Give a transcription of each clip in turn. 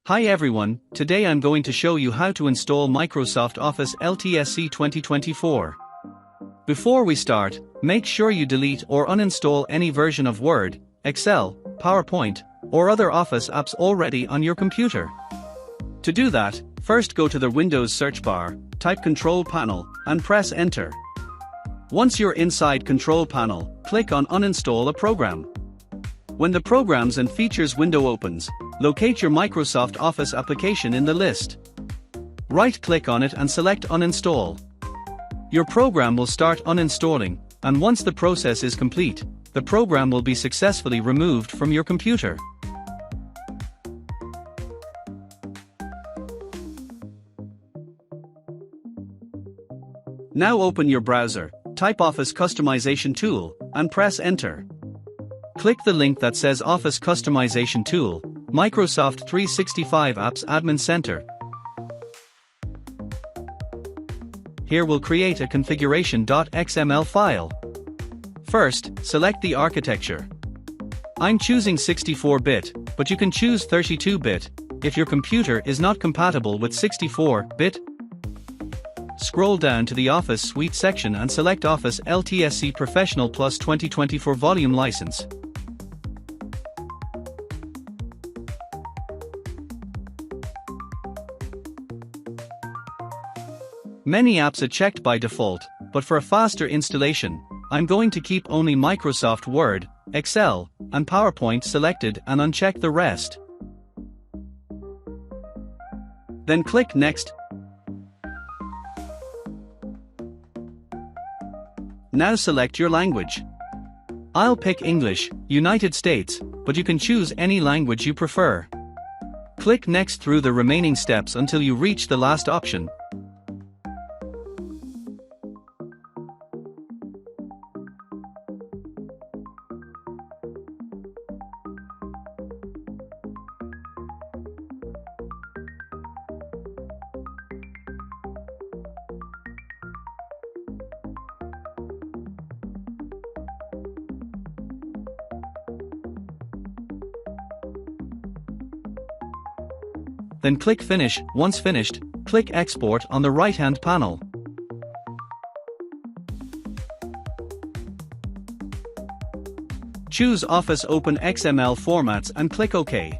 Hi everyone, today I'm going to show you how to install Microsoft Office LTSC 2024. Before we start, make sure you delete or uninstall any version of Word, Excel, PowerPoint, or other Office apps already on your computer. To do that, first go to the Windows search bar, type Control Panel, and press Enter. Once you're inside Control Panel, click on Uninstall a program. When the Programs and Features window opens, locate your Microsoft Office application in the list. Right-click on it and select Uninstall. Your program will start uninstalling, and once the process is complete, the program will be successfully removed from your computer. Now open your browser, type Office Customization Tool, and press Enter. Click the link that says Office Customization Tool, Microsoft 365 Apps Admin Center. Here we'll create a configuration.xml file. First, select the architecture. I'm choosing 64-bit, but you can choose 32-bit, if your computer is not compatible with 64-bit. Scroll down to the Office Suite section and select Office LTSC Professional Plus 2024 Volume License. Many apps are checked by default, but for a faster installation, I'm going to keep only Microsoft Word, Excel, and PowerPoint selected and uncheck the rest. Then click Next. Now select your language. I'll pick English, United States, but you can choose any language you prefer. Click Next through the remaining steps until you reach the last option. Then click Finish. Once finished, click Export on the right-hand panel. Choose Office Open XML formats and click OK.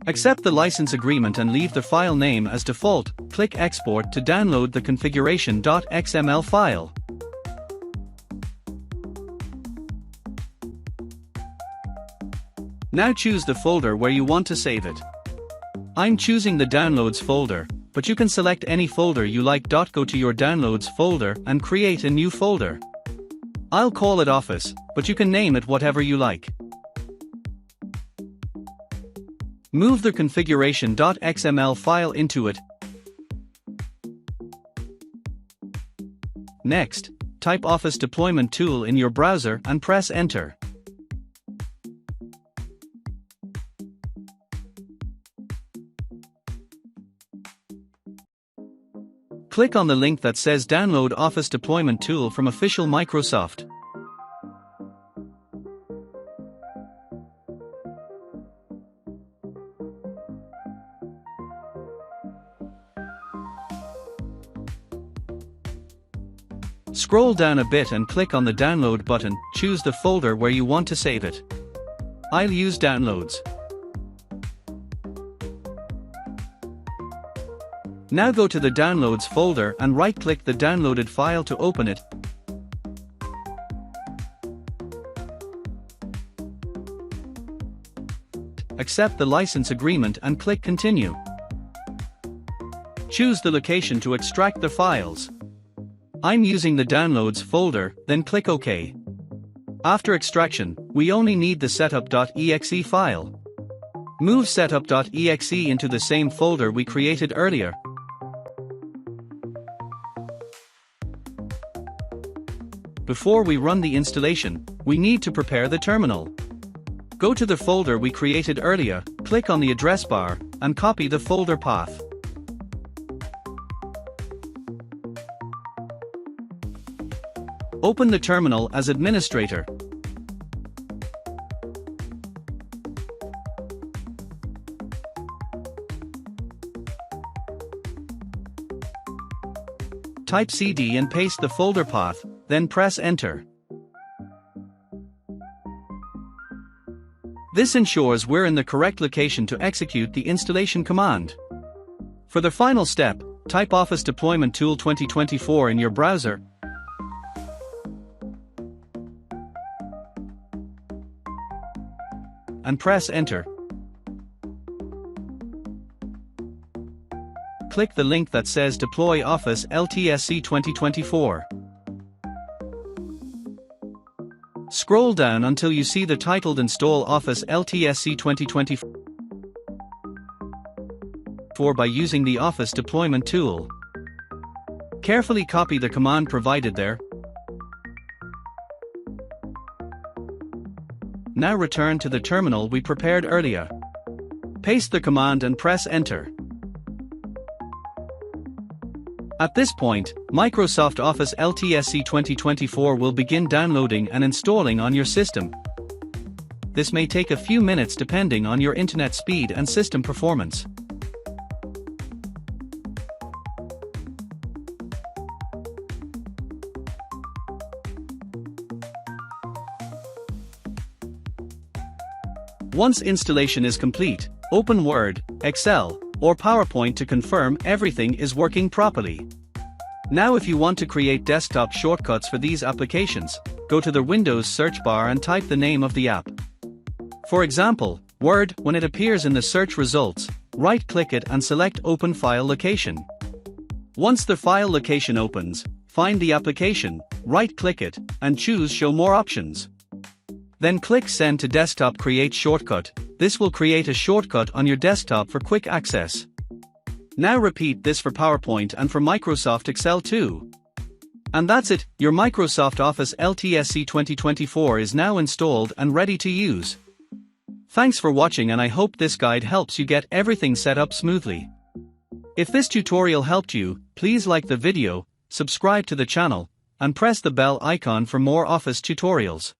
Accept the license agreement and leave the file name as default. Click Export to download the configuration.xml file. Now choose the folder where you want to save it. I'm choosing the Downloads folder, but you can select any folder you like. Go to your Downloads folder and create a new folder. I'll call it Office, but you can name it whatever you like. Move the configuration.xml file into it. Next, type Office Deployment Tool in your browser and press Enter. Click on the link that says Download Office Deployment Tool from official Microsoft. Scroll down a bit and click on the Download button. Choose the folder where you want to save it. I'll use Downloads. Now go to the Downloads folder and right-click the downloaded file to open it. Accept the license agreement and click Continue. Choose the location to extract the files. I'm using the Downloads folder, then click OK. After extraction, we only need the setup.exe file. Move setup.exe into the same folder we created earlier. Before we run the installation, we need to prepare the terminal. Go to the folder we created earlier, click on the address bar, and copy the folder path. Open the terminal as administrator. type cd and paste the folder path, then press enter. This ensures we're in the correct location to execute the installation command. For the final step, type Office Deployment Tool 2024 in your browser and press enter. Click the link that says Deploy Office LTSC 2024. Scroll down until you see the titled Install Office LTSC 2024 by using the Office Deployment tool. Carefully copy the command provided there. Now return to the terminal we prepared earlier. Paste the command and press enter. At this point, Microsoft Office LTSC 2024 will begin downloading and installing on your system. This may take a few minutes depending on your internet speed and system performance. Once installation is complete, open Word, Excel, or PowerPoint to confirm everything is working properly. Now if you want to create desktop shortcuts for these applications, go to the Windows search bar and type the name of the app. For example, Word. When it appears in the search results, right-click it and select Open File Location. Once the file location opens, find the application, right-click it, and choose Show More Options. Then click Send to Desktop Create Shortcut. This will create a shortcut on your desktop for quick access. Now repeat this for PowerPoint and for Microsoft Excel too. And that's it, your Microsoft Office LTSC 2024 is now installed and ready to use. Thanks for watching, and I hope this guide helps you get everything set up smoothly. If this tutorial helped you, please like the video, subscribe to the channel, and press the bell icon for more Office tutorials.